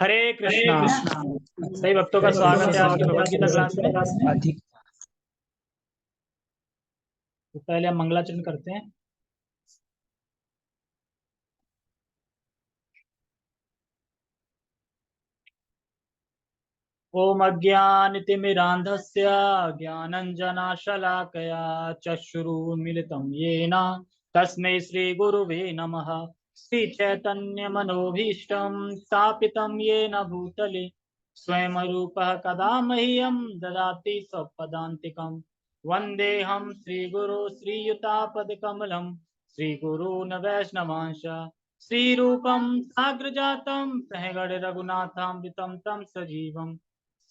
हरे हरे कृष्णा। कृष्णा। सभी भक्तों का स्वागत है आपकी भगवत गीता क्लास में। अधिक तो पहले हम मंगलाचरण करते हैं। ओम अज्ञानतिमिरान्धस्य ज्ञानञ्जनशलाकया चक्षुरुन्मीलितं येन तस्मै श्रीगुरुवे नमः। श्रीचैतन्यमनोभीष्टं स्थापितं येन भूतले स्वयं रूपः कदा मह्यं ददाति स्वपदान्तिकम्। वन्देऽहं श्रीगुरो श्रीयुतापदकमलं श्रीगुरून् वैष्णवांश श्रीरूपं साग्रजातं सहगण रघुनाथामृतं तं सजीवम्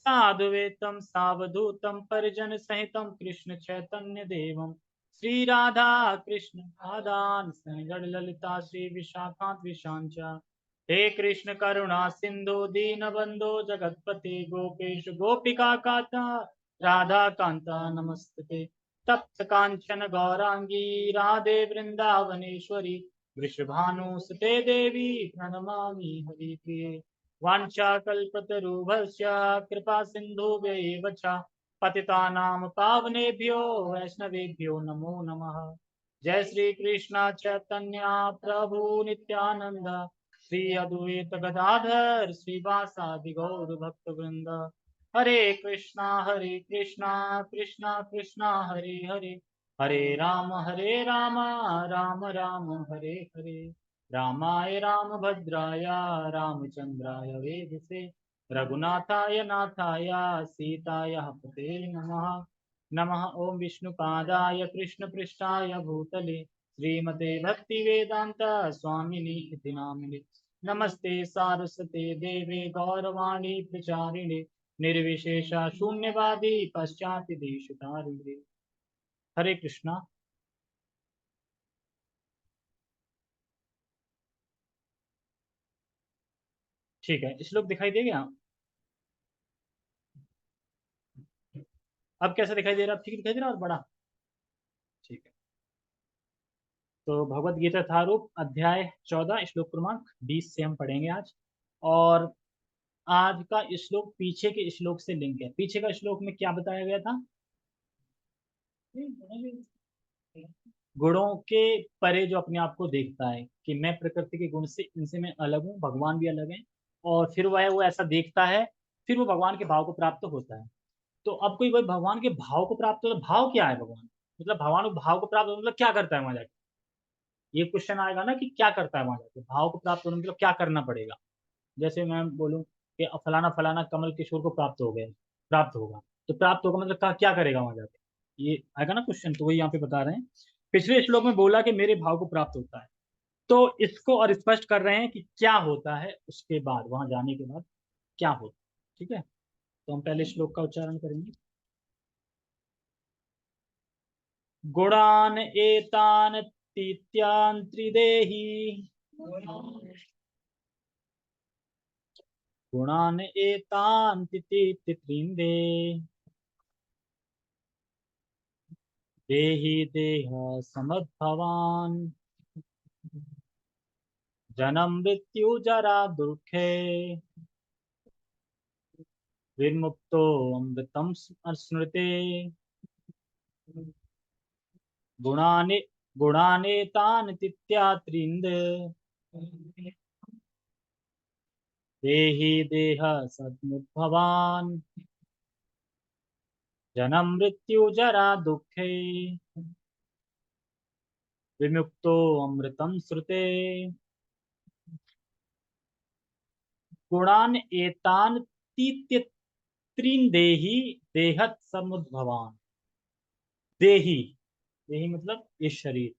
साधुवेतं सावधूतं परिजन सहितं कृष्ण चैतन्य देवं श्री राधा कृष्ण पादान सहगण ललिता श्री विशाखान्विशांच। हे कृष्ण करुणा सिंधु दीनबंधो जगतपते गोपेश गोपिका कांता राधा कांता नमस्ते। तप्त कांचन गौरांगी राधे वृंदावनेश्वरी वृषभानुसुते देवी प्रणमामि हरिप्रिये। वाञ्छाकल्पतरुभ्यश्च कृपा सिन्धुभ्यैव च पतितानां पावनेभ्यो वैष्णवेभ्यो नमो नमः। जय श्री कृष्ण चैतन्य प्रभु नित्यानंद श्री अद्वैत गदाधर श्रीवासादि गौर भक्त वृंद। हरे कृष्णा कृष्णा कृष्णा हरे हरे हरे राम राम राम हरे हरे। रामाय रामभद्राय रामचंद्राय वेधसे रघुनाथाय नाथाय सीताय पते नमः। नमः ओम विष्णुपादाय कृष्णपृष्ठाय भूतले श्रीमते भक्तिवेदांत स्वामिनि इति नामिने। नमस्ते सारस्वते देवे गौरवाणी प्रचारिणे निर्विशेष शून्यवादी पश्चाति देशतारिणे। हरे कृष्णा। ठीक है, श्लोक दिखाई देगा? अब कैसा दिखाई दे रहा है? ठीक दिखाई दे रहा है और बड़ा? ठीक है। तो भगवत गीता यथारूप अध्याय 14 श्लोक क्रमांक 20 से हम पढ़ेंगे आज। और आज का श्लोक पीछे के श्लोक से लिंक है। पीछे का श्लोक में क्या बताया गया था? गुणों के परे जो अपने आप को देखता है कि मैं प्रकृति के गुण से इनसे मैं अलग हूँ, भगवान भी अलग है, और फिर वह वो ऐसा देखता है, फिर वो भगवान के भाव को प्राप्त होता है। तो अब कोई वही भगवान के भाव को प्राप्त होता है, भाव क्या है भगवान, मतलब भगवान को भाव को प्राप्त होता मतलब क्या करता है वहां जाके? ये क्वेश्चन आएगा ना कि क्या करता है वहां जाके, भाव को प्राप्त होने के लिए क्या करना पड़ेगा। जैसे मैं बोलूं कि फलाना फलाना कमल किशोर को प्राप्त हो गया, प्राप्त होगा, तो प्राप्त होगा मतलब क्या करेगा वहां जाके, ये आएगा ना क्वेश्चन। तो वही यहाँ पे बता रहे हैं। पिछले श्लोक में बोला कि मेरे भाव को प्राप्त होता है, तो इसको और स्पष्ट कर रहे हैं कि क्या होता है उसके बाद, वहां जाने के बाद क्या होता है। ठीक है, तो हम पहले श्लोक का उच्चारण करेंगे। गुणान एतान तीत्यान त्रिदेही गुणान एतान त्रिंदे देहि देह समुद्भवान् जन्म मृत्यु जरा दुःखे विमुक्तो अमृतम स्मृते। गुणानि गुणानेतान् तित्यात्रिंद देहि देह समुद्भवान् जन्म मृत्यु जरा दुःखे विमुक्तो अमृतम श्रुते। गुणान एतान तीत्य त्रीन देही देहत समुद्भवान। देही, देही मतलब ये शरीर,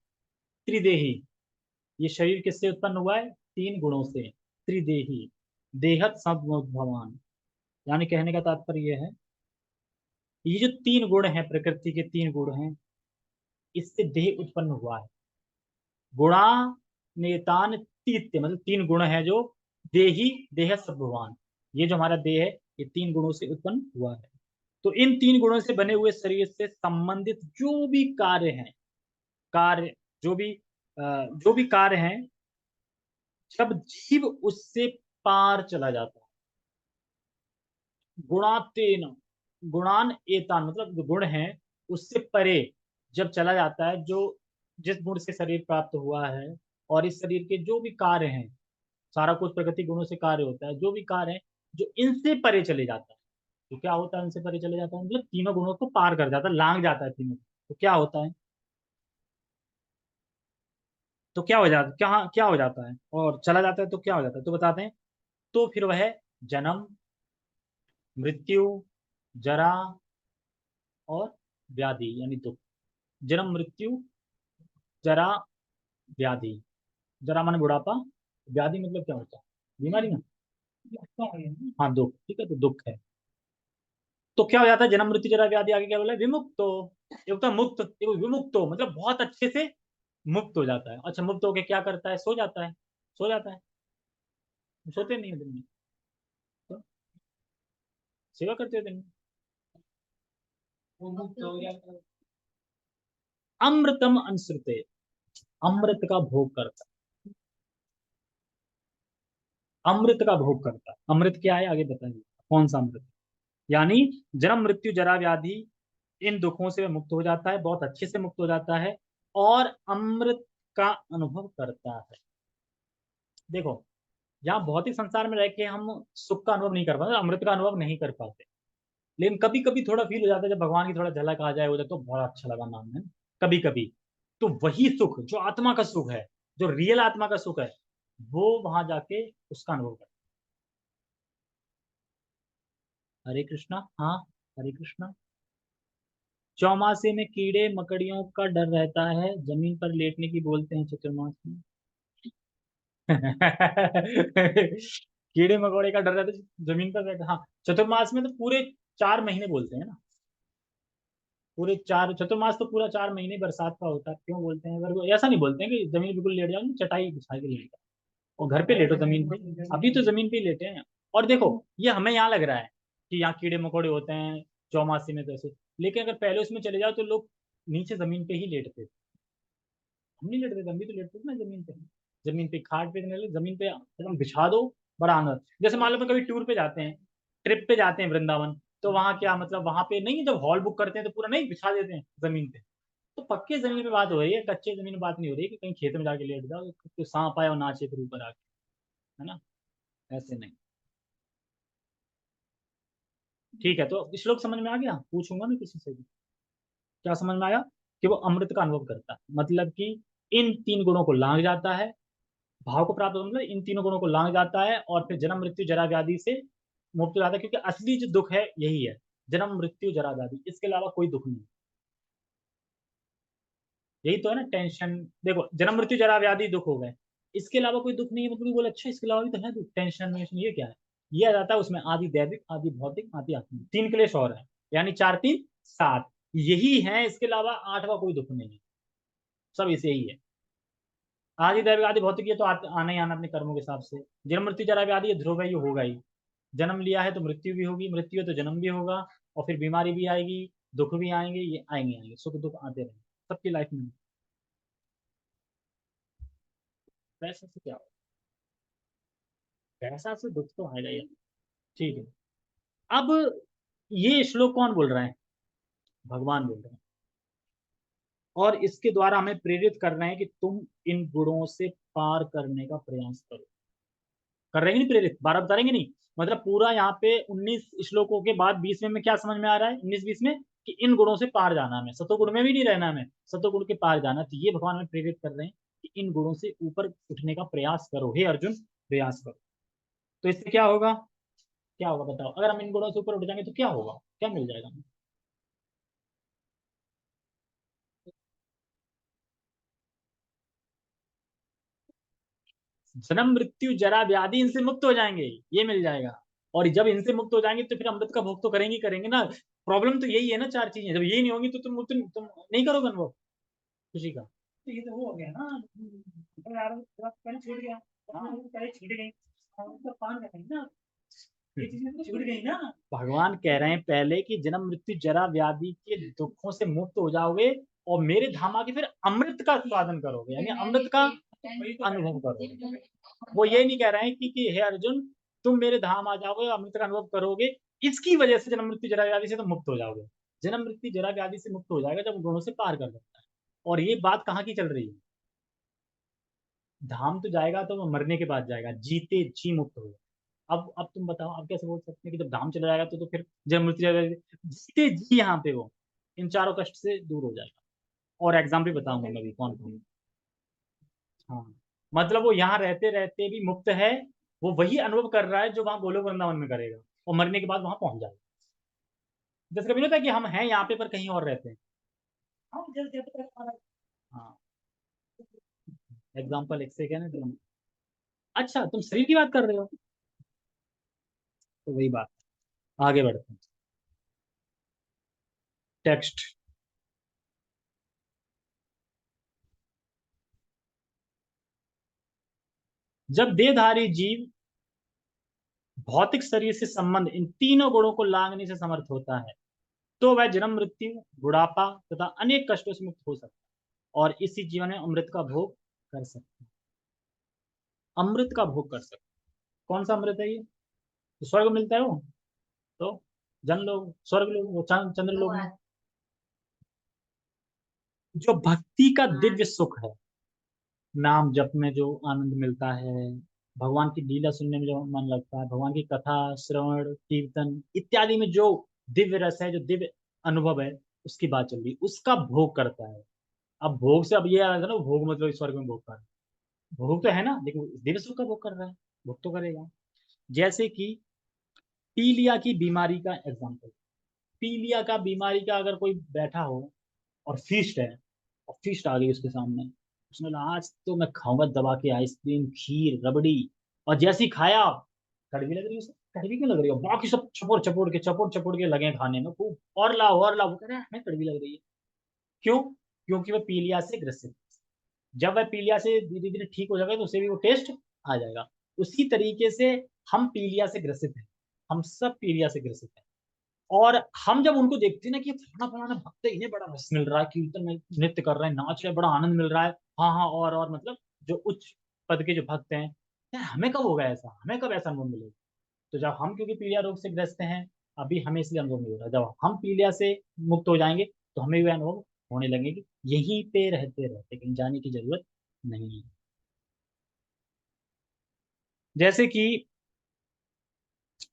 त्रिदेही, ये शरीर किससे उत्पन्न हुआ है? तीन गुणों से। त्रिदेही देहत समुद्भवान, यानी कहने का तात्पर्य यह है, ये जो तीन गुण हैं, प्रकृति के तीन गुण हैं, इससे देह उत्पन्न हुआ है। गुणा नेतान तीत्य मतलब तीन गुण है जो देही देह समुद्भवान, ये जो हमारा देह है ये तीन गुणों से उत्पन्न हुआ है। तो इन तीन गुणों से बने हुए शरीर से संबंधित जो भी कार्य हैं, कार्य जो भी कार्य हैं, जब जीव उससे पार चला जाता है, गुणातेन, गुणान एतान मतलब जो गुण है उससे परे जब चला जाता है, जो जिस गुण से शरीर प्राप्त हुआ है और इस शरीर के जो भी कार्य हैं, सारा कुछ प्रकृति गुणों से कार्य होता है, जो भी कार्य है जो इनसे परे चले जाता है, तो क्या होता है? इनसे परे चले जाता है मतलब तीनों गुणों को पार कर जाता है, लांग जाता है तीनों, तो क्या होता है? तो क्या हो जाता, क्या हो जाता है और चला जाता है तो क्या हो जाता है, तो बताते हैं। तो फिर वह जन्म, मृत्यु, जरा और व्याधि यानी दुख। जन्म, मृत्यु, जरा, व्याधि। जरा माने बुढ़ापा, व्याधि मतलब क्या होता है? बीमारी ना। हाँ दुख, ठीक है, तो दुख है। तो क्या हो जाता है? जन्म, मृत्यु, जरा, व्याधि, आगे क्या बोला? विमुक्तो। एक होता है मुक्त, एक विमुक्तो मतलब बहुत अच्छे से मुक्त हो जाता है। अच्छा, मुक्त होके क्या करता है? सो जाता है। सो जाता है, सोते नहीं है दिन में, तो सेवा करते हो दिन में, वो मुक्त हो गया। अमृतम अनुसृते, अमृत का भोग करता है, अमृत का भोग करता है। अमृत क्या है आगे बताएंगे, कौन सा अमृत? यानी जन्म, मृत्यु, जरा, व्याधि, इन दुखों से वह मुक्त हो जाता है, बहुत अच्छे से मुक्त हो जाता है और अमृत का अनुभव करता है। देखो, यहाँ भौतिक संसार में रह के हम सुख का अनुभव नहीं कर पाते, अमृत का अनुभव नहीं कर पाते, लेकिन कभी कभी थोड़ा फील हो जाता है जब भगवान की थोड़ा झलक आ जाए उधर, तो बड़ा अच्छा लगा नाम है कभी कभी। तो वही सुख जो आत्मा का सुख है, जो रियल आत्मा का सुख है, वो वहां जाके उसका अनुभव कर। हरे कृष्णा, हाँ, हरे कृष्णा। चौमासे में कीड़े मकड़ियों का डर रहता है, जमीन पर लेटने की बोलते हैं चतुर्मास में। कीड़े मकोड़े का डर रहता है, जमीन पर बैठा, हाँ। चतुर्मास में तो पूरे 4 महीने बोलते हैं ना, पूरे चार चतुर्मास तो पूरा 4 महीने बरसात का होता है। क्यों बोलते हैं? अगर वो ऐसा नहीं बोलते हैं कि जमीन बिल्कुल लेट जाओ, चटाई बिछा के लेट जाओ और घर पे लेटो जमीन पे। अभी तो जमीन पे ही लेटे हैं। और देखो, ये हमें यहाँ लग रहा है कि यहाँ कीड़े मकोड़े होते हैं चौमासे में, कैसे, लेकिन अगर पहले उसमें चले जाओ तो लोग नीचे जमीन पे ही लेटते थे। हम नहीं लेटते थे, हम भी तो लेटते थे ना जमीन पे। जमीन पे खाट पे नहीं लेते, जमीन पे एकदम बिछा दो, बड़ा आनंद। जैसे मान लो मैं कभी टूर पे जाते हैं, ट्रिप पे जाते हैं वृंदावन, तो वहाँ क्या मतलब, वहाँ पे नहीं, जब हॉल बुक करते हैं तो पूरा नहीं बिछा देते हैं जमीन पे। तो पक्के जमीन पे बात हो रही है, कच्चे जमीन पे बात नहीं हो रही है कि कहीं खेत में जाके लेट जाओ तो सांप आए और नाचे फिर ऊपर आके, है ना, ऐसे नहीं। ठीक है, तो श्लोक समझ में आ गया? पूछूंगा मैं किसी से भी। क्या समझ में आया? कि वो अमृत का अनुभव करता है, मतलब कि इन 3 गुणों को लांग जाता है, भाव को प्राप्त होता है, मतलब इन 3 गुणों को लांग जाता है और फिर जन्म, मृत्यु, जरा, व्याधि से मुक्त हो जाता है, क्योंकि असली जो दुख है यही है, जन्म, मृत्यु, जरा, व्याधि, इसके अलावा कोई दुख नहीं। यही तो है ना टेंशन। देखो, जन्म, मृत्यु, जरा, व्याधि दुख हो गए, इसके अलावा कोई दुख नहीं है, मतलब बोले अच्छा इसके अलावा भी तो है दुख, टेंशन वेंशन, ये क्या है? ये आ जाता है उसमें, आदि दैविक, आदि भौतिक, आदि आत्मिक, 3 क्लेश और है, यानी 4 3 7, यही है, इसके अलावा 8वां कोई दुख नहीं है, सब इसे ही है। आदि दैविक, आदि भौतिक, ये तो आना ही आना अपने कर्मों के हिसाब से। जन्म, मृत्यु, जरा, व्याधि ये ध्रुव है, ये होगा ही। जन्म लिया है तो मृत्यु भी होगी, मृत्यु है तो जन्म भी होगा, और फिर बीमारी भी आएगी, दुख भी आएंगे, ये आएंगे आएंगे, सुख दुख आते रहेंगे सबकी लाइफ में। पैसे से क्या होगा? पैसा से दुख तो आएगा ही। ठीक है। अब ये श्लोक कौन बोल रहा है? भगवान बोल रहे हैं, और इसके द्वारा हमें प्रेरित कर रहे हैं कि तुम इन गुणों से पार करने का प्रयास करो। कर रहे हैं कि नहीं प्रेरित? 12 बता रहेंगे नहीं, मतलब पूरा यहाँ पे 19 श्लोकों के बाद 20वें में क्या समझ में आ रहा है, 19 20 में, कि इन गुणों से पार जाना हमें, सतोगुण में भी नहीं रहना हमें, सतोगुण के पार जाना। तो ये भगवान हमें प्रेरित कर रहे हैं कि इन गुणों से ऊपर उठने का प्रयास करो, हे अर्जुन, प्रयास करो। तो इससे क्या होगा? क्या होगा बताओ, अगर हम इन गुणों से ऊपर उठ जाएंगे तो क्या होगा, क्या मिल जाएगा हमें? जन्म, मृत्यु, जरा, व्याधि, इनसे मुक्त हो जाएंगे, ये मिल जाएगा। और जब इनसे मुक्त हो जाएंगे तो फिर अमृत का भोग तो करेंगे ही करेंगे ना। प्रॉब्लम तो यही है ना, 4 चीजें जब यही नहीं होंगी तो तुम नहीं करोगे अनुभव खुशी का। तो ये तो वो हो गया ना, यार पहले छूट गया, हाँ पहले छूट गई, तो पान कर ना, ये चीजें तो छूट गई ना। भगवान कह रहे हैं पहले कि जन्म, मृत्यु, जरा, व्याधि के दुखों से मुक्त हो जाओगे और मेरे धाम आके फिर अमृत का स्वादन करोगे, यानी अमृत का अनुभव करोगे। वो ये नहीं कह रहे हैं कि हे अर्जुन, तुम मेरे धाम आ जाओगे, अमृत का अनुभव करोगे, इसकी वजह से जन्म मृत्यु जरा व्याधि से तो मुक्त हो जाओगे। जन्म मृत्यु जरा व्याधि से मुक्त हो जाएगा जब दोनों से पार कर सकता है। और ये बात कहाँ की चल रही है? धाम तो जाएगा तो वो मरने के बाद जाएगा, जीते जी मुक्त हो जाएगा। अब तुम बताओ, अब कैसे बोल सकते हैं कि जब धाम चला जाएगा तो फिर जन्म मृत्यु जरा व्याधि, जीते जी यहाँ पे वो इन चारों कष्ट से दूर हो जाएगा। और एग्जाम भी बताऊंगा मैं भी कौन कौन। हाँ, मतलब वो यहाँ रहते रहते भी मुक्त है। वो वही अनुभव कर रहा है जो वहां गोलोक वृंदावन में करेगा, और मरने के बाद वहां पहुंच जाएगा। जैसे कभी नहीं होता कि हम हैं यहाँ पे पर कहीं और रहते हैं। हाँ, एग्जाम्पल एक से क्या ना। अच्छा, तुम शरीर की बात कर रहे हो, तो वही बात। आगे बढ़ते हैं। टेक्स्ट। जब देहधारी जीव भौतिक शरीर से संबंध इन तीनों गुणों को लांघने से समर्थ होता है, तो वह जन्म मृत्यु बुढ़ापा तथा अनेक कष्टों से मुक्त हो सकता है और इसी जीवन में अमृत का भोग कर सकता है। अमृत का भोग कर सकता है। कौन सा अमृत है ये? तो स्वर्ग मिलता है वो। तो जन लोग स्वर्ग लोग, वो चंद्र लोग में जो भक्ति का दिव्य सुख है, नाम जप में जो आनंद मिलता है, भगवान की लीला सुनने में जो मन लगता है, भगवान की कथा श्रवण कीर्तन इत्यादि में जो दिव्य रस है, जो दिव्य अनुभव है, उसकी बात चल रही, उसका भोग करता है। अब भोग से अब ये आ रहा है ना, भोग मतलब इस स्वर्ग में भोग कर रहा है, भोग तो है ना, लेकिन दिव्य सुख का भोग कर रहा है, भोग तो करेगा। जैसे कि पीलिया की बीमारी का एग्जाम्पल। पीलिया का बीमारी का अगर कोई बैठा हो और फीस्ट है, और फीस्ट आ गई उसके सामने, उसने बोला आज तो मैं खाऊंगा दबा के आइसक्रीम खीर रबड़ी, और जैसे ही खाया, कड़वी लग रही है उसे। कड़वी क्यों लग रही है? बाकी सब चपोड़ चपोड़ के लगे खाने में खूब, और लाओ, वो कह रहा है हमें कड़वी लग रही है। क्यों? क्योंकि वह पीलिया से ग्रसित है। जब वह पीलिया से धीरे धीरे ठीक हो जाएगा तो उसे भी वो टेस्ट आ जाएगा। उसी तरीके से हम पीलिया से ग्रसित हैं, हम सब पीलिया से ग्रसित हैं। और हम जब उनको देखते हैं ना कि फलाना फलाना भक्त है, इन्हें बड़ा रस मिल रहा है, कीर्तन में नृत्य कर रहे हैं, नाच रहे हैं, बड़ा आनंद मिल रहा है। हाँ हाँ, और मतलब जो उच्च पद के जो भक्त हैं, यार हमें कब होगा ऐसा, हमें कब ऐसा अनुभव मिलेगा? तो जब हम क्योंकि पीलिया रोग से ग्रस्त हैं, अभी हमें इसलिए अनुभव नहीं हो रहा, जब हम पीलिया से मुक्त हो जाएंगे तो हमें भी अनुभव होने लगेगी। यहीं पे रहते रहते कहीं जाने की जरूरत नहीं है। जैसे कि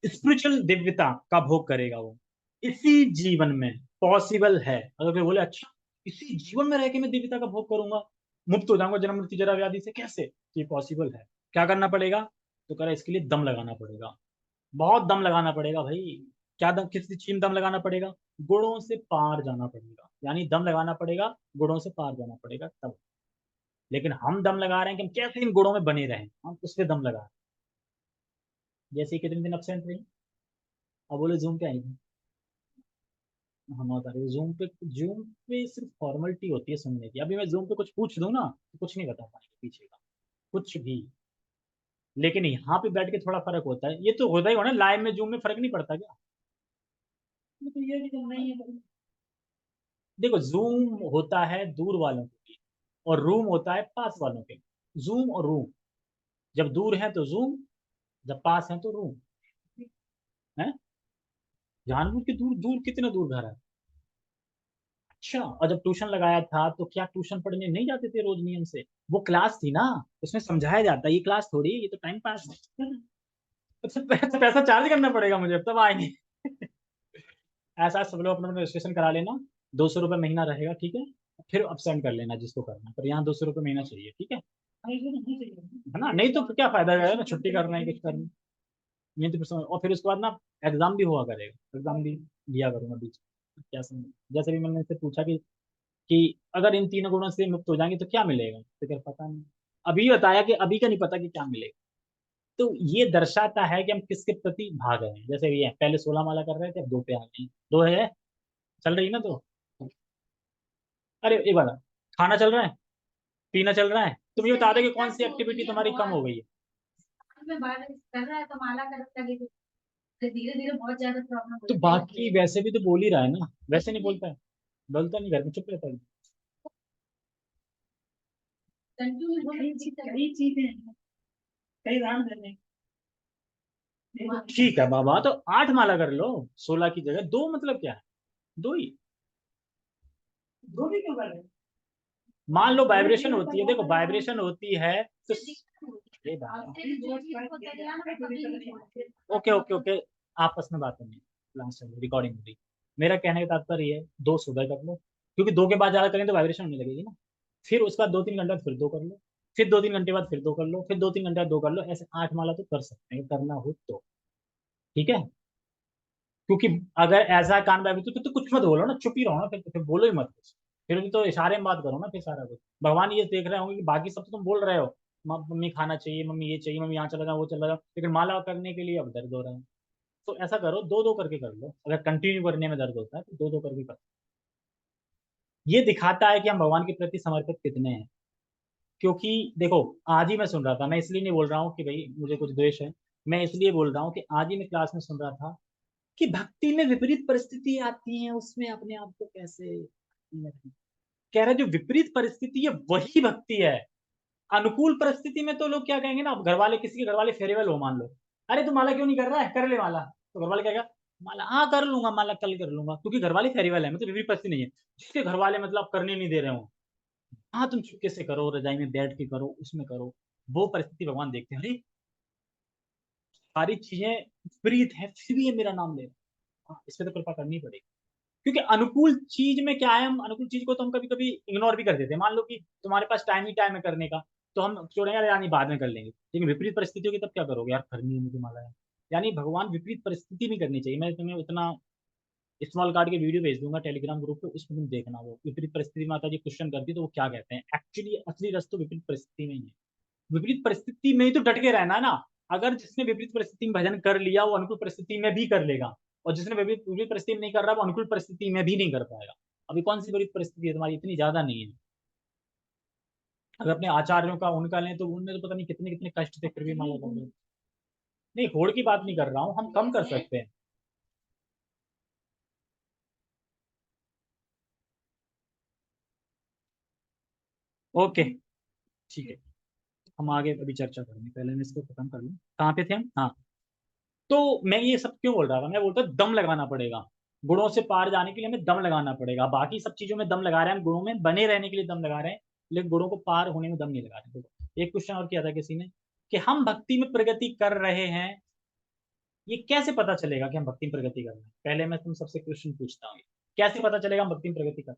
स्पिरिचुअल दिव्यता का भोग करेगा वो इसी जीवन में, पॉसिबल है। अगर कोई बोले अच्छा इसी जीवन में रह के मैं दिव्यता का भोग करूंगा, मुक्त हो जाऊंगा जन्म मृत्यु जरा व्याधि से, कैसे? तो ये पॉसिबल है। क्या करना पड़ेगा? तो कह रहा है इसके लिए दम लगाना पड़ेगा, बहुत दम लगाना पड़ेगा भाई। क्या दम, किस चीज में दम लगाना पड़ेगा? गुणों से पार जाना पड़ेगा, यानी दम लगाना पड़ेगा, गुणों से पार जाना पड़ेगा तब। लेकिन हम दम लगा रहे हैं कि हम कैसे इन गुणों में बने रहें, हम उस पर दम लगा रहे हैं। जैसे ही कितने दिन absent रही, अब बोले जूम पे आई थी, हम बता रहे जूम पे, जूम पे सिर्फ फॉर्मेलिटी होती है सुनने की। अभी मैं जूम पे कुछ पूछ दूं ना तो कुछ नहीं बता पाएंगे पीछे का, कुछ भी। लेकिन यहाँ पे बैठ के थोड़ा फर्क होता है, ये तो होता ही होना, लाइव में जूम में फर्क नहीं पड़ता क्या? ये तो ये भी तो नहीं है। देखो, जूम होता है दूर वालों के लिए, और रूम होता है पास वालों के लिए। जूम और रूम, जब दूर है तो जूम, जब पास है तो रूम है। जानबूझ के दूर दूर, कितना दूर घर है। अच्छा, और जब ट्यूशन लगाया था तो क्या ट्यूशन पढ़ने नहीं जाते थे रोज नियम से? वो क्लास थी ना, उसमें समझाया जाता है, ये क्लास थोड़ी है, ये तो टाइम पास है। अच्छा, पैसा चार्ज करना पड़ेगा मुझे तब आएंगे। ऐसा सब लोग अपना रजिस्ट्रेशन करा लेना, 200 रुपये महीना रहेगा, ठीक है? फिर अपसेंड कर लेना जिसको करना है, पर यहाँ 200 रुपये महीना चाहिए, ठीक है? है ना, नहीं तो फिर क्या फायदा है ना, छुट्टी करना है कुछ करना है। नहीं तो फिर और फिर उसके बाद ना एग्जाम भी हुआ करेगा, एग्जाम भी दिया करूंगा बीच में। क्या समझ, जैसे भी मैंने इससे पूछा कि अगर इन तीनों गुणों से मुक्त हो जाएंगे तो क्या मिलेगा, तो क्या पता नहीं। अभी बताया कि अभी का नहीं पता कि क्या मिलेगा। तो ये दर्शाता है कि हम किसके प्रति भाग रहे हैं। जैसे ये पहले 16 माला कर रहे थे, अब 2 पे आ गए, 2 है, चल रही है ना तो। अरे एक बात, खाना चल रहा है, पीना चल रहा है, तुम ये बता दो कि कौन सी एक्टिविटी तुम्हारी कम हो गई है? में बात कर रहा है तो माला कर लगे, धीरे धीरे बहुत ज्यादा प्रॉब्लम तो बाकी वैसे भी तो बोल ही रहा है ना, वैसे नहीं बोलता है, बोलता नहीं, घर में चुप रहता है। कई चीजें हैं, कई राम धन्य। ठीक है बाबा, तो 8 माला कर लो, 16 की जगह 2, मतलब क्या है, 2 ही। दो भी क्यों कर रहे हैं? मान लो वाइब्रेशन होती है, देखो वाइब्रेशन होती है तो ये बात, ओके ओके ओके, आपस में बात करनी है, रिकॉर्डिंग हो रही। मेरा कहने का तात्पर्य ये है, 2 सुबह कर लो, क्योंकि 2 के बाद ज्यादा करें तो वाइब्रेशन होने लगेगी ना। फिर उसका 2-3 घंटे बाद फिर 2 कर लो, फिर 2-3 घंटे बाद फिर 2 कर लो, फिर 2-3 घंटे बाद 2 कर लो, ऐसे 8 माला तो कर सकते हैं करना हो तो। ठीक है, क्योंकि अगर ऐसा कान में तो कुछ मत बोलो ना, चुप ही रहो ना, फिर बोलो ही मत कुछ। फिर भी तो इशारे में बात करो ना, फिर सारा कुछ भगवान ये देख रहे होंगे कि बाकी सब तो तुम बोल रहे हो, मम्मी खाना चाहिए, मम्मी ये चाहिए, मम्मी यहाँ चला जाओ, वो चला जाओ, लेकिन माला करने के लिए अब दर्द हो रहा है। तो ऐसा करो, 2-2 करके कर लो, अगर कंटिन्यू करने में दर्द होता है तो 2-2 करके कर। ये दिखाता है कि हम भगवान के प्रति समर्पित कितने हैं। क्योंकि देखो, आज ही मैं सुन रहा था, मैं इसलिए नहीं बोल रहा हूँ कि भाई मुझे कुछ द्वेष है, मैं इसलिए बोल रहा हूँ कि आज ही मैं क्लास में सुन रहा था कि भक्ति में विपरीत परिस्थिति आती है, उसमें अपने आप को कैसे कह रहा है, जो विपरीत परिस्थिति है वही भक्ति है। अनुकूल परिस्थिति में तो लोग क्या कहेंगे ना, घर वाले, किसी के घर वाले फेयरवेल हो मान लो, अरे तू माला क्यों नहीं कर रहा है, कर ले माला, तो घर वाले क्या कहेगा, माला हाँ कर लूंगा, माला कल कर लूंगा, क्योंकि घर वाले फेयरवेल है, मतलब विपरीत परिस्थिति नहीं है। जिसके घर वाले मतलब करने नहीं दे रहे हो, हाँ तुम चुपके से करो, रजाई में बैठ के करो, उसमें करो, वो परिस्थिति भगवान देखते हैं, अरे सारी चीजें विपरीत है फिर भी ये मेरा नाम ले रहा है। हाँ, इस पे तो कृपा करनी पड़ेगी। क्योंकि अनुकूल चीज में क्या है, हम अनुकूल चीज को तो हम कभी कभी इग्नोर भी कर देते हैं। मान लो कि तुम्हारे पास टाइम ही टाइम है करने का, तो हम छोड़ेंगे, अरे यानी बाद में कर लेंगे, लेकिन विपरीत परिस्थिति होगी तब क्या करोगे, यार करनी है मुझे माला है। यानी भगवान विपरीत परिस्थिति नहीं करनी चाहिए। मैं तुम्हें उतना स्मॉल कार्ड के वीडियो भेज दूंगा टेलीग्राम ग्रुप पे, उसमें तुम देखना, वो विपरीत परिस्थिति में माता जी क्वेश्चन करती है तो वो क्या कहते हैं, एक्चुअली असली रस तो विपरीत परिस्थिति में ही है। विपरीत परिस्थिति में ही तो डट के रहना है ना। अगर जिसने विपरीत परिस्थिति में भजन कर लिया वो अनुकूल परिस्थिति में भी कर लेगा, और जिसने विपरीत विपरीत परिस्थिति में नहीं कर रहा वो अनुकूल परिस्थिति में भी नहीं कर पाएगा। अभी कौन सी विपरीत परिस्थिति है तुम्हारी, इतनी ज्यादा नहीं है। अगर अपने आचार्यों का उनका लें तो उनने तो पता नहीं कितने कितने कष्ट थे फिर भी माला कर रहे। नहीं, होड़ की बात नहीं कर रहा हूँ, हम कम कर सकते हैं। ओके, ठीक है, हम आगे अभी चर्चा करेंगे, पहले मैं इसको खत्म कर लूँ। कहाँ पे थे हम, हाँ। तो मैं ये सब क्यों बोल रहा था, मैं बोलता दम लगाना पड़ेगा, गुणों से पार जाने के लिए हमें दम लगाना पड़ेगा। बाकी सब चीजों में दम लगा रहे हैं हम, गुणों में बने रहने के लिए दम लगा रहे हैं, लेकिन गुणों को पार होने में दम नहीं लगा रहे। देखो एक क्वेश्चन और किया था किसी ने, कि हम भक्ति में प्रगति कर रहे हैं, ये कैसे पता चलेगा कि हम भक्ति में प्रगति कर रहे हैं। पहले मैं तुम सबसे क्वेश्चन पूछता हूँ, कैसे पता चलेगा हम भक्ति में प्रगति कर रहे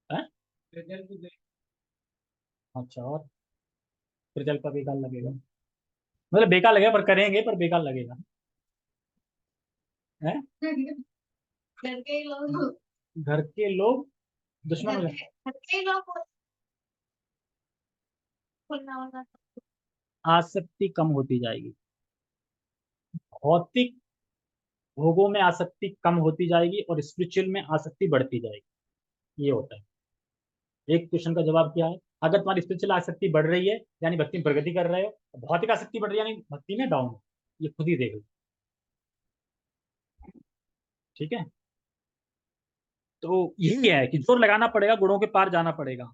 हैं? अच्छा, और रिजल्ट का बेकार लगेगा, मतलब बेकार लगेगा पर करेंगे, पर बेकार लगेगा है। घर के लोग दुश्मन हो जाए, आसक्ति कम होती जाएगी, भौतिक भोगों में आसक्ति कम होती जाएगी और स्पिरिचुअल में आसक्ति बढ़ती जाएगी। ये होता है। एक क्वेश्चन का जवाब क्या है, अगर तुम्हारी स्पिरिचुअल आसक्ति बढ़ रही है यानी भक्ति में प्रगति कर रहे हो, भौतिक आसक्ति बढ़ रही है यानी भक्ति में डाउन हो। ये खुद ही देख लो। ठीक है, तो यही है कि जोर लगाना पड़ेगा, गुणों के पार जाना पड़ेगा,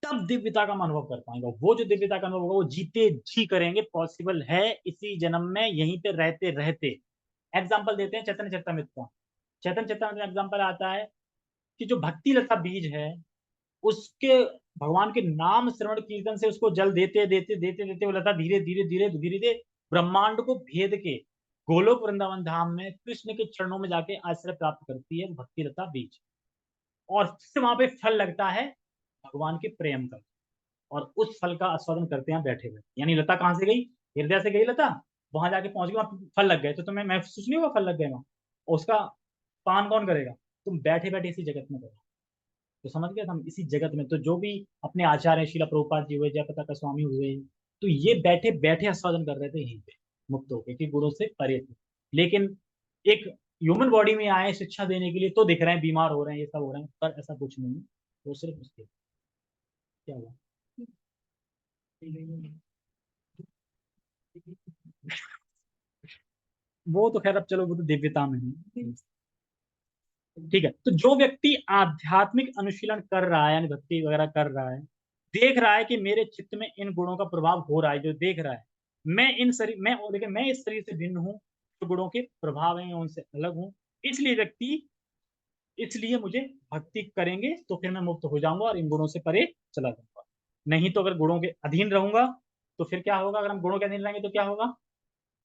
तब दिव्यता का हम अनुभव कर पाएंगे। वो जो दिव्यता का अनुभव होगा वो जीते जी करेंगे, पॉसिबल है इसी जन्म में, यहीं पे रहते रहते। एग्जाम्पल देते हैं चैतन्य चरितमृत का। चैतन्य चरितमृत में एग्जाम्पल आता है कि जो भक्ति लता बीज है, उसके भगवान के नाम श्रवण कीर्तन से उसको जल देते देते देते देते वो लता धीरे धीरे धीरे धीरे धीरे ब्रह्मांड को भेद के गोलोक वृंदावन धाम में कृष्ण के चरणों में जाके आश्रय प्राप्त करती है भक्ति लता बीज। और फिर वहां पे फल लगता है भगवान के प्रेम का, और उस फल का आस्वादन करते हैं बैठे हुए। यानी लता कहाँ से गई, हृदय से गई लता, वहां जाके पहुंच गई, वहां फल लग गए, तो तुम्हें महसूस नहीं हुआ फल लग गए वहां, और उसका पान कौन करेगा, तुम बैठे बैठे इसी जगत में करो। तो समझ गए हम, इसी जगत में तो जो भी अपने आचार्य शिला प्रभुपाद जी हुए, जयप्रकाश स्वामी हुए, तो ये बैठे बैठे आस्वादन कर रहे थे यहीं पे, मुक्त होकर, कि गुरु से परे थे। लेकिन एक ह्यूमन बॉडी में आए शिक्षा देने के लिए तो दिख रहे हैं, बीमार हो रहे हैं, ये सब हो रहे हैं, पर ऐसा कुछ नहीं है। वो सिर्फ उसके क्या हुआ, वो तो खैर अब चलो, वो तो दिव्यता में है। ठीक है, तो जो व्यक्ति आध्यात्मिक अनुशीलन कर रहा है यानी भक्ति वगैरह कर रहा है, देख रहा है कि मेरे चित्त में इन गुणों का प्रभाव हो रहा है, जो देख रहा है, मैं इन शरीर मैं और देखिए मैं इस शरीर से भिन्न हूँ, जो गुणों के प्रभाव हैं उनसे अलग हूँ, इसलिए व्यक्ति इसलिए मुझे भक्ति करेंगे तो फिर मैं मुक्त हो जाऊंगा और इन गुणों से परे चला जाऊंगा। नहीं तो अगर गुणों के अधीन रहूंगा तो फिर क्या होगा, अगर हम गुणों के अधीन रहेंगे तो क्या होगा,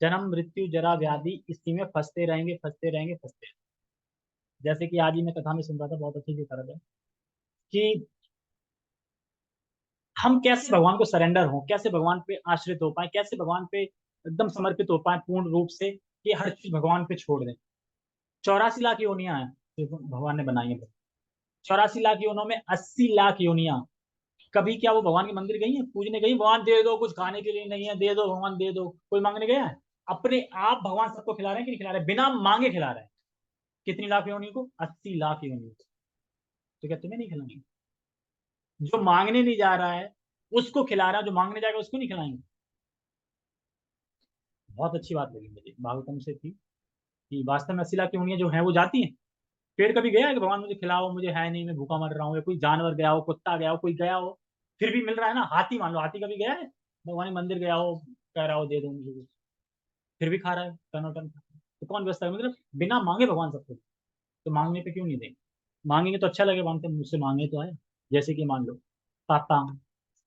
जन्म मृत्यु जरा व्याधि, इसी में फंसते रहेंगे फंसते रहेंगे फंसते रहेंगे। जैसे कि आज ही मैं कथा में सुन रहा था, बहुत अच्छी सी तरह है कि हम कैसे भगवान को सरेंडर हो, कैसे भगवान पे आश्रित हो पाए, कैसे भगवान पे एकदम समर्पित हो पाए पूर्ण रूप से, कि हर चीज भगवान पे छोड़ दें। 84 लाख योनियां हैं जो भगवान ने बनाई है। 84 लाख योनों में 80 लाख योनियां, कभी क्या वो भगवान के मंदिर गई है पूजने गई, भगवान दे दो कुछ खाने के लिए नहीं है, दे दो भगवान दे दो, कोई मांगने गया है? अपने आप भगवान सबको खिला रहे हैं कि नहीं खिला रहे, बिना मांगे खिला रहे हैं। कितनी लाख योनि को? 80 लाख योनि को। तो क्या तुम्हें नहीं खिलाएंगे? जो मांगने नहीं जा रहा है उसको खिला रहा है, जो मांगने जाएगा उसको नहीं खिलाएंगे? बहुत अच्छी बात लगी मुझे, भागवतम से थी कि वास्तव में 80 लाख योनियां जो है वो जाती हैं। पेड़ कभी गया है कि भगवान मुझे खिलाओ, मुझे है नहीं मैं भूखा मर रहा हूँ, या कोई जानवर गया हो, कुत्ता गया हो, कोई गया हो फिर भी मिल रहा है ना? हाथी मान लो, हाथी कभी गया है भगवान के मंदिर गया हो, कह रहा हो दे दो मुझे कुछ, फिर भी खा रहा है टन। तो कौन व्यवस्था है, मतलब बिना मांगे भगवान सबको। तो मांगने पे क्यों नहीं देंगे? मांगेंगे तो अच्छा लगे, मांगते मुझसे मांगे तो है। जैसे कि मान लो पापा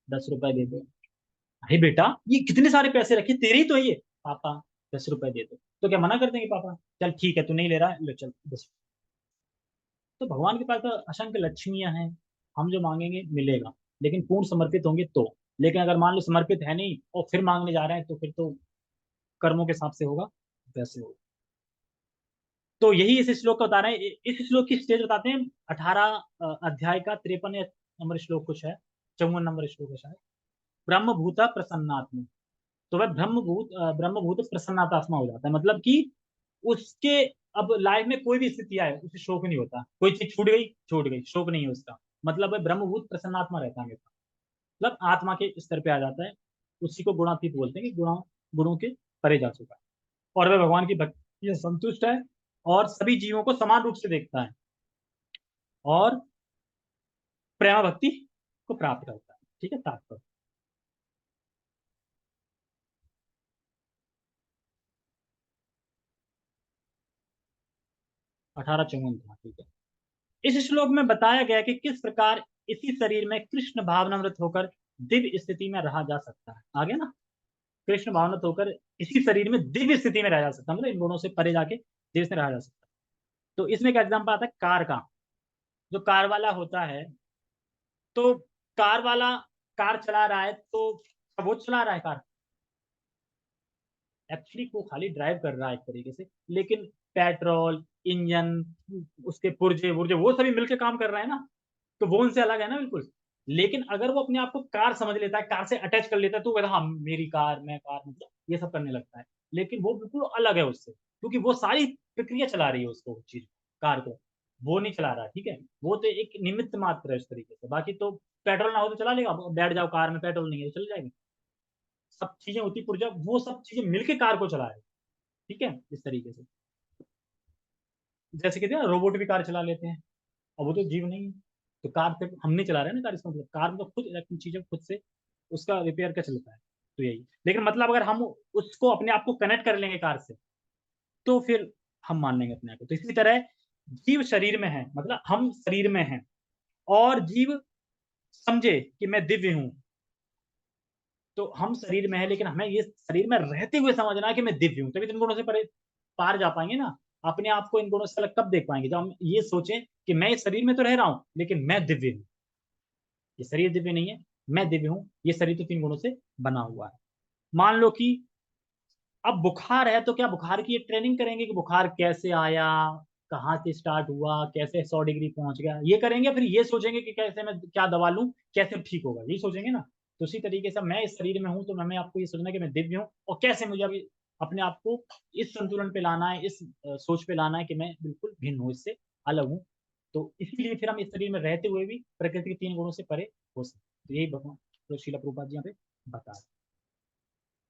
10 रुपए दे दो, अरे बेटा ये कितने सारे पैसे रखे, तेरे ही तो है ये, पापा 10 रुपए दे दो, तो क्या मना कर देंगे पापा? चल ठीक है तू नहीं ले रहा है, ले चल 10। तो भगवान के पास तो असंख्य लक्ष्मियां हैं, हम जो मांगेंगे मिलेगा, लेकिन पूर्ण समर्पित होंगे तो। लेकिन अगर मान लो समर्पित है नहीं और फिर मांगने जा रहे हैं तो फिर तो कर्मों के हिसाब से होगा, वैसे होगा। तो यही इस श्लोक का बता रहे हैं, इस श्लोक की स्टेज बताते हैं 18 अध्याय का 53 नंबर श्लोक कुछ है, 54 नंबर श्लोक है शायद। ब्रह्म भूता प्रसन्नात्मा। तो वह ब्रह्मभूत प्रसन्नात्मा हो जाता है, मतलब कि उसके अब लाइफ में कोई भी स्थिति आए उसे शोक नहीं होता, कोई चीज छूट गई शोक नहीं है उसका, मतलब वह ब्रह्मभूत प्रसन्नात्मा रहता है हमेशा, मतलब आत्मा के स्तर पे आ जाता है। उसी को गुणातीत बोलते हैं कि गुणों के परे जा चुका है, और वह भगवान की भक्ति से संतुष्ट है और सभी जीवों को समान रूप से देखता है और प्रेमा भक्ति को प्राप्त करता है। ठीक है, तात्पर्य 18 54 था। ठीक है, इस श्लोक में बताया गया कि किस प्रकार इसी शरीर में कृष्ण भावनामृत होकर दिव्य स्थिति में रहा जा सकता है। आ गया ना? कृष्ण भावनामृत होकर इसी शरीर में दिव्य स्थिति में रहा जा सकता है, मतलब इन गुणों से परे जाके दिव्य से रहा जा सकता है। तो इसमें एक एग्जाम्पल आता है कार का। जो कार वाला होता है, तो कार वाला कार चला रहा है तो वो चला रहा है कार, एक्चुअली वो खाली ड्राइव कर रहा है एक तरीके से, लेकिन पेट्रोल इंजन उसके पुर्जे वुर्जे वो सभी मिलकर काम कर रहे हैं ना, तो वो उनसे अलग है ना बिल्कुल। लेकिन अगर वो अपने आप को कार समझ लेता है, कार से अटैच कर लेता है, तो वो कहता है हाँ मेरी कार, मैं कार, मतलब ये सब करने लगता है। लेकिन वो बिल्कुल अलग है उससे, क्योंकि वो सारी प्रक्रिया चला रही है उसको, चीज कार को वो नहीं चला रहा। ठीक है, वो तो एक निमित्त मात्र है उस तरीके से, बाकी तो पेट्रोल ना हो तो चला लेगा, बैठ जाओ कार में, पेट्रोल नहीं है तो चल जाएगी। सब चीजें होती पुर्जा, वो सब चीजें मिलके कार को चला रही है। ठीक है, इस तरीके से जैसे कहते हैं रोबोट भी कार चला लेते हैं, अब वो तो जीव नहीं है। तो कार पे हम नहीं चला रहे हैं ना कार, इसका मतलब कार में तो खुद इलेक्ट्रिक चीजें खुद से उसका रिपेयर का चलता है। तो यही, लेकिन मतलब अगर हम उसको अपने आप को कनेक्ट कर लेंगे कार से, तो फिर हम मान लेंगे अपने आप को। तो इसी तरह जीव शरीर में है, मतलब हम शरीर में हैं, और जीव समझे कि मैं दिव्य हूं। तो हम शरीर में है, लेकिन हमें ये शरीर में रहते हुए समझना है कि मैं दिव्य हूं, तभी तो इन गुणों से परे पार जा पाएंगे ना। अपने आप को इन गुणों से अलग कब देख पाएंगे, जब हम ये सोचें कि मैं इस शरीर में तो रह रहा हूं लेकिन मैं दिव्य हूँ। ये शरीर दिव्य नहीं है, मैं दिव्य हूँ, ये शरीर तो 3 गुणों से बना हुआ है। मान लो कि अब बुखार है, तो क्या बुखार की ट्रेनिंग करेंगे कि बुखार कैसे आया, कहाँ से स्टार्ट हुआ, कैसे 100 डिग्री पहुंच गया, ये करेंगे? फिर ये सोचेंगे कि कैसे मैं क्या दवा लूं, कैसे ठीक होगा, यही सोचेंगे ना। तो उसी तरीके से मैं इस शरीर में हूं, तो मैं आपको ये सोचना है कि मैं दिव्य हूँ, और कैसे मुझे अभी अपने आप को इस संतुलन पे लाना है, इस सोच पे लाना है कि मैं बिल्कुल भिन्न हूँ, इससे अलग हूँ। तो इसीलिए फिर हम इस शरीर में रहते हुए भी प्रकृति के 3 गुणों से परे हो सकते हैं। तो यही भगवान तो श्रील प्रभुपाद जी यहाँ पे बता रहे हैं।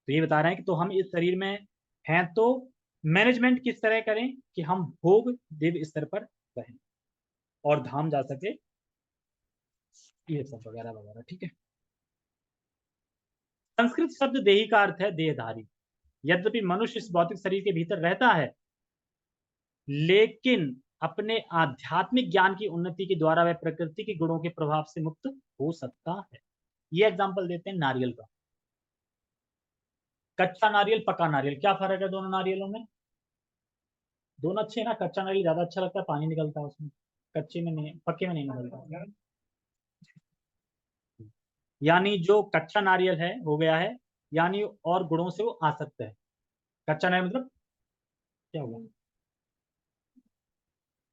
तो ये बता रहे हैं कि तो हम इस शरीर में हैं, तो मैनेजमेंट किस तरह करें कि हम भोग दिव्य स्तर पर रहें और धाम जा सके, ये सब वगैरह वगैरह। ठीक है। संस्कृत शब्द देही का अर्थ है देहधारी। यद्यपि मनुष्य इस भौतिक शरीर के भीतर रहता है, लेकिन अपने आध्यात्मिक ज्ञान की उन्नति के द्वारा वह प्रकृति के गुणों के प्रभाव से मुक्त हो सकता है। ये एग्जांपल देते हैं नारियल का। कच्चा नारियल, पका नारियल, क्या फर्क है दोनों नारियलों में? दोनों अच्छे हैं ना, कच्चा नारियल ज्यादा अच्छा लगता है, पानी निकलता है उसमें, कच्चे में नहीं, पक्के में नहीं निकलता। यानी जो कच्चा नारियल है हो गया है, यानी और गुणों से वो आसक्त है। कच्चा नारियल मतलब क्या हुआ,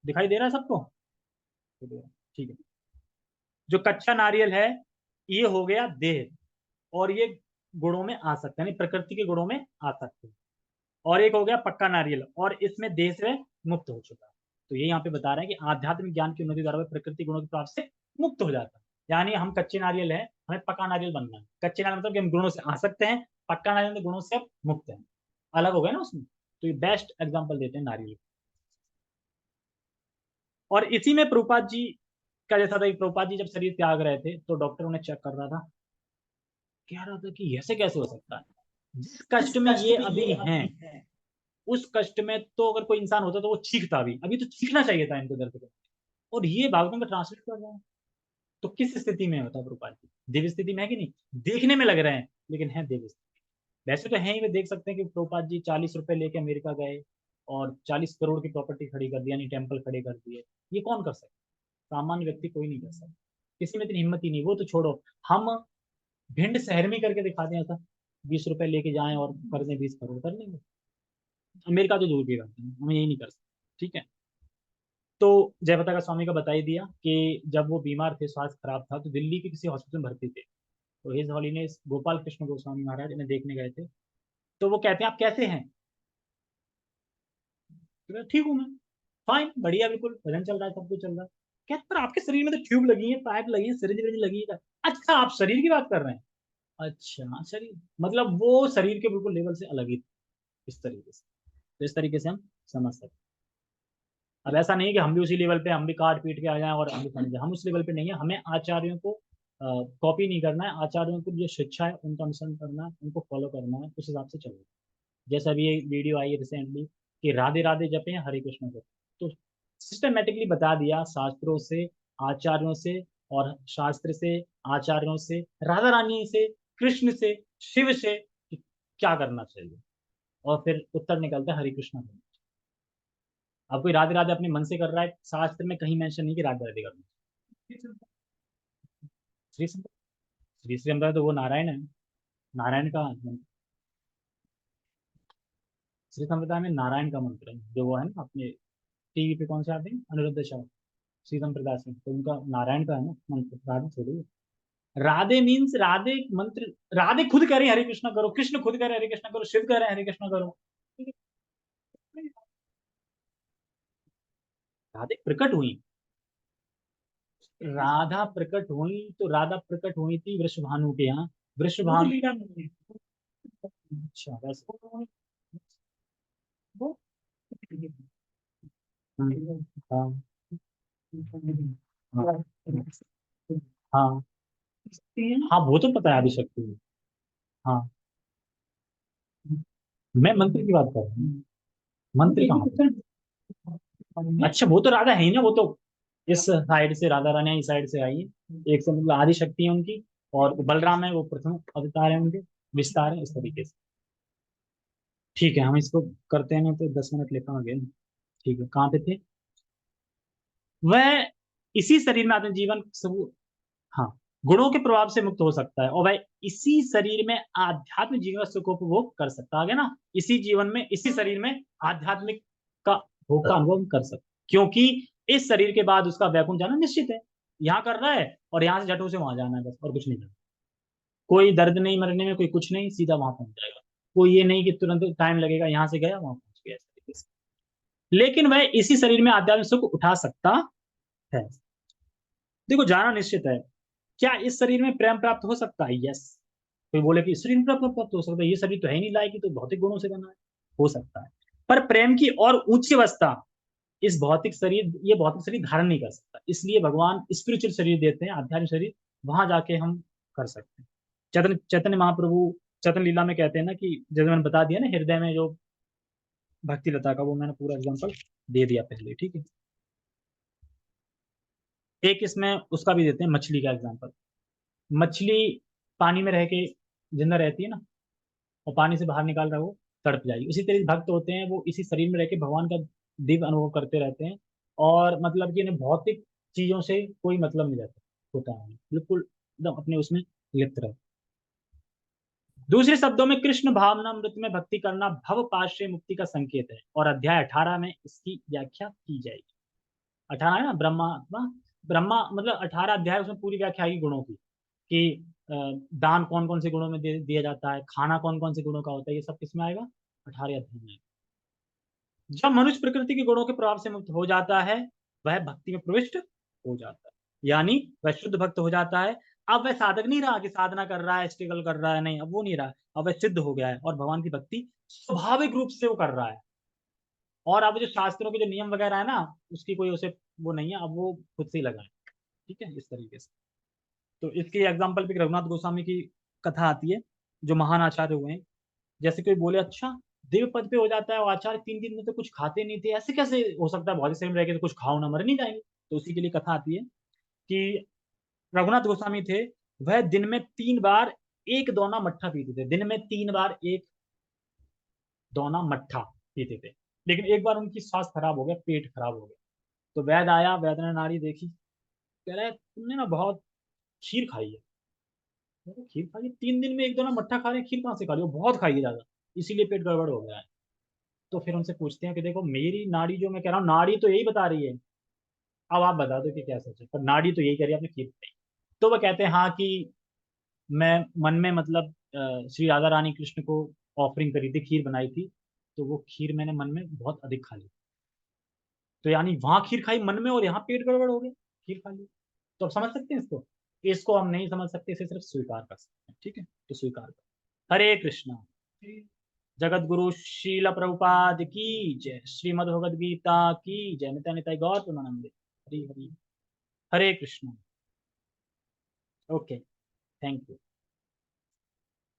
दिखाई दे रहा है सबको? ठीक है। जो कच्चा नारियल है ये हो गया देह, और ये गुणों में आ सकता है, यानी प्रकृति के गुणों में आ सकते हैं। और एक हो गया पक्का नारियल, और इसमें देह से मुक्त हो चुका है। तो ये यहाँ पे बता रहे हैं कि आध्यात्मिक ज्ञान की उन्नति द्वारा वह प्रकृति गुणों के प्रभाव से मुक्त हो जाता है। यानी हम कच्चे नारियल है, हमें पक्का नारियल बनना है। कच्चे नारियल मतलब कि हम गुणों से आ सकते हैं, पक्का नारियल मतलब गुणों से अब मुक्त है। अलग हो गया ना उसमें। तो ये बेस्ट एग्जाम्पल देते हैं नारियल। और इसी में प्रभुपाद जी का जैसा था कि प्रभुपाद जी जब शरीर त्याग रहे थे तो डॉक्टर उन्हें चेक कर रहा था, कह रहा था कि ऐसे कैसे हो सकता है, जिस कष्ट में ये अभी हैं उस कष्ट में तो अगर कोई इंसान होता तो वो चीखता भी, अभी तो चीखना चाहिए था इनको दर्द को, और ये भागवतों में ट्रांसलेट कर रहा है। तो किस स्थिति में होता प्रभुपाद जी? दिव्य स्थिति में है कि नहीं? देखने में लग रहे हैं लेकिन है दिव्य स्थिति। वैसे तो है ही, वे देख सकते हैं कि प्रभुपाद जी 40 रुपए लेके अमेरिका गए और 40 करोड़ की प्रॉपर्टी खड़ी कर दी, यानी टेम्पल खड़े कर दिए। ये कौन कर सकता? सामान्य व्यक्ति कोई नहीं कर सकता, किसी में इतनी हिम्मत ही नहीं। वो तो छोड़ो, हम भिंड शहर में करके दिखा दें ऐसा, 20 रुपए लेके जाएं और कर दें 20 करोड़, कर लेंगे? अमेरिका तो दूर की बात है, हम यही नहीं कर सकते। ठीक है। तो जयप्रकाश का स्वामी का बता ही दिया कि जब वो बीमार थे, स्वास्थ्य खराब था, तो दिल्ली के किसी हॉस्पिटल में भर्ती थे। तो हिज हॉलीनेस गोपाल कृष्ण गोस्वामी महाराज इन्हें देखने गए थे। तो वो कहते हैं आप कैसे हैं? तो ठीक हूँ मैं, फाइन, बढ़िया, बिल्कुल भजन चल रहा है, सब कुछ चल रहा है। कहते पर आपके शरीर में तो ट्यूब लगी है, पाइप लगी है, सिरिंज विरिंज लगी है। अच्छा, आप शरीर की बात कर रहे हैं? अच्छा शरीर, मतलब वो शरीर के बिल्कुल लेवल से अलग ही थे, इस तरीके से। तो इस तरीके से हम समझ सकते हैं। अब ऐसा नहीं है कि हम भी उसी लेवल पे, हम भी काट पीट के आ जाएं और हम भी समझ जाए, हम उस लेवल पे नहीं है। हमें आचार्यों को कॉपी नहीं करना है, आचार्यों की जो शिक्षा है उनका अनुसरण करना है, उनको फॉलो करना है, उस हिसाब से चलना है। जैसा अभी ये वीडियो आई है रिसेंटली कि राधे राधे जपे हरे कृष्ण जपे, तो सिस्टमेटिकली बता दिया शास्त्रों से, आचार्यों से, और शास्त्र से, आचार्यों से, राधा रानी से, कृष्ण से, शिव से कि क्या करना चाहिए, और फिर उत्तर निकलता है हरे कृष्ण। अब कोई राधे राधे अपने मन से कर रहा है, शास्त्र में कहीं मेंशन नहीं कि राधे राधे करना। श्री संत, श्री श्री संप्रदाय तो वो नारायण है, नारायण का मंत्र। श्री संप्रदाय में नारायण का मंत्र है, जो वो है ना अपने टीवी पे कौन से आते हैं, अनिरुद्ध शाह, श्री संप्रदाय से, तो उनका नारायण का है ना मंत्र, राधे थोड़ी है। राधे मीन्स राधे मंत्र, राधे खुद कह रहे हैं हरे कृष्णा करो, कृष्ण खुद कह रहे हैं हरे कृष्णा करो, शिव कह रहे हैं हरे कृष्णा करो। राधे प्रकट हुई, राधा प्रकट हुई तो राधा प्रकट हुई थी वृषभानु के यहाँ, वृषभानु। अच्छा वैसे, हाँ हाँ हाँ हाँ, वो तो पता है आदिशक्ति। हाँ, मैं मंत्र की बात कर रहा हूँ, मंत्र कहाँ पे? अच्छा वो तो राधा है ही ना, वो तो इस साइड से राधा रानी इस साइड से आई है, एक से मतलब आदि शक्ति है उनकी, और बलराम है वो प्रथम अवतार है उनके, विस्तार है इस तरीके से। ठीक है, हम इसको करते हैं ना तो 10 मिनट लेता हूँ अगेन। ठीक है, कहाँ पे थे? वह इसी शरीर में आत्म जीवन सब, हाँ, गुणों के प्रभाव से मुक्त हो सकता है, और वह इसी शरीर में आध्यात्मिक जीवन का सुखोपभोग कर सकता है ना, इसी जीवन में इसी शरीर में आध्यात्मिक का भोग का अनुभव कर सकता, क्योंकि इस शरीर के बाद उसका वैकुंठ जाना निश्चित है। यहाँ कर रहा है और यहाँ से झटों से वहां जाना है बस, और कुछ नहीं करना। कोई दर्द नहीं मरने में, कोई कुछ नहीं, सीधा वहां पहुंच जाएगा। कोई ये नहीं कि तुरंत टाइम लगेगा, यहाँ से गया वहां पहुंच गया, इस तरीके से। लेकिन वह इसी शरीर में आध्यात्मिक सुख उठा सकता है। देखो, जाना निश्चित है। क्या इस शरीर में प्रेम प्राप्त हो सकता है? यस। कोई बोले कि इस शरीर में प्राप्त हो सकता है, ये शरीर तो है ही नहीं लायक, तो भौतिक गुणों से बना है, हो सकता है। पर प्रेम की और ऊंची अवस्था इस भौतिक शरीर, ये भौतिक शरीर धारण नहीं कर सकता, इसलिए भगवान स्पिरिचुअल शरीर देते हैं, आध्यात्मिक शरीर, वहां जाके हम कर सकते हैं। चैतन्य महाप्रभु चैतन्य लीला में कहते हैं ना कि जैसे मैंने बता दिया ना हृदय में जो भक्ति लता का, वो मैंने पूरा एग्जांपल दे दिया पहले, ठीक है। एक इसमें उसका भी देते हैं, मछली का एग्जांपल। मछली पानी में रह के जिंदा रहती है ना, और पानी से बाहर निकाल रहा है वो तड़प जाएगी। उसी तरह भक्त होते हैं, वो इसी शरीर में रह के भगवान का दिव्य अनुभव करते रहते हैं, और मतलब कि इन्हें भौतिक चीजों से कोई मतलब नहीं रहता होता है, बिल्कुल एकदम अपने उसमें लिप्त रहते हैं। दूसरे शब्दों में कृष्ण भावनामृत में भक्ति करना भव पाश से मुक्ति का संकेत है, और अध्याय 18 में इसकी व्याख्या की जाएगी। 18 है ना, ब्रह्मा ब्रह्मा मतलब 18 अध्याय, उसमें पूरी व्याख्या आएगी गुणों की, कि दान कौन कौन से गुणों में दिया जाता है, खाना कौन कौन से गुणों का होता है, ये सब किसमें आएगा, 18 अध्याय में। जब मनुष्य प्रकृति के गुणों के प्रभाव से मुक्त हो जाता है, वह भक्ति में प्रविष्ट हो जाता है, यानी वह शुद्ध भक्त हो जाता है। अब वह साधक नहीं रहा कि साधना कर रहा है, स्ट्रगल कर रहा है, नहीं, अब वो नहीं रहा। अब वह सिद्ध हो गया है और भगवान की भक्ति स्वाभाविक रूप से वो कर रहा है। और अब जो शास्त्रों के जो नियम वगैरह है ना, उसकी कोई उसे वो नहीं है, अब वो खुद से ही लगा है। ठीक है, इस तरीके से। तो इसके एग्जाम्पल पे रघुनाथ गोस्वामी की कथा आती है, जो महान आचार्य हुए हैं। जैसे कोई बोले, अच्छा देव पद पे हो जाता है और आचार्य 3 दिन में तो कुछ खाते नहीं थे, ऐसे कैसे हो सकता है, बहुत शरीर में रह के तो कुछ खाओ ना, मर नहीं जाएंगे। तो उसी के लिए कथा आती है कि रघुनाथ गोस्वामी थे, वह दिन में 3 बार एक दोना मट्ठा पीते थे, दिन में 3 बार एक दोना मट्ठा पीते थे। लेकिन एक बार उनकी स्वास्थ्य खराब हो गया, पेट खराब हो गया। तो वैद आया, वैद ने नाड़ी देखी, कह रहा है तुमने ना बहुत खीर खाई है। खीर खाई है? 3 दिन में एक दोना मट्ठा खा रहे हैं, खीर कहाँ से खा रही हो, बहुत खाई है ज्यादा, इसीलिए पेट गड़बड़ हो गया है। तो फिर उनसे पूछते हैं कि देखो मेरी नाड़ी, जो मैं कह रहा हूँ नाड़ी तो यही बता रही है, अब आप बता दो कि क्या सच है, पर नाड़ी तो यही कह रही है, आपने खीर खाई। तो वह कहते हैं हाँ कि मैं मन में मतलब श्री राधा रानी कृष्ण को ऑफरिंग करी थी, खीर बनाई थी, तो वो खीर मैंने मन में बहुत अधिक खा ली। तो यानी वहां खीर खाई मन में, और यहाँ पेट गड़बड़ हो गया, खीर खा ली। तो आप समझ सकते हैं इसको। इसको हम नहीं समझ सकते, इसे सिर्फ स्वीकार कर सकते हैं, ठीक है, तो स्वीकार कर। हरे कृष्णा। जगत गुरु शील प्रभुपाद की जय, श्रीमद् भगवद गीता की जय, नित्य नित्य गौर प्रेमानंद। Hari Hari. Hare Krishna. Okay, thank you.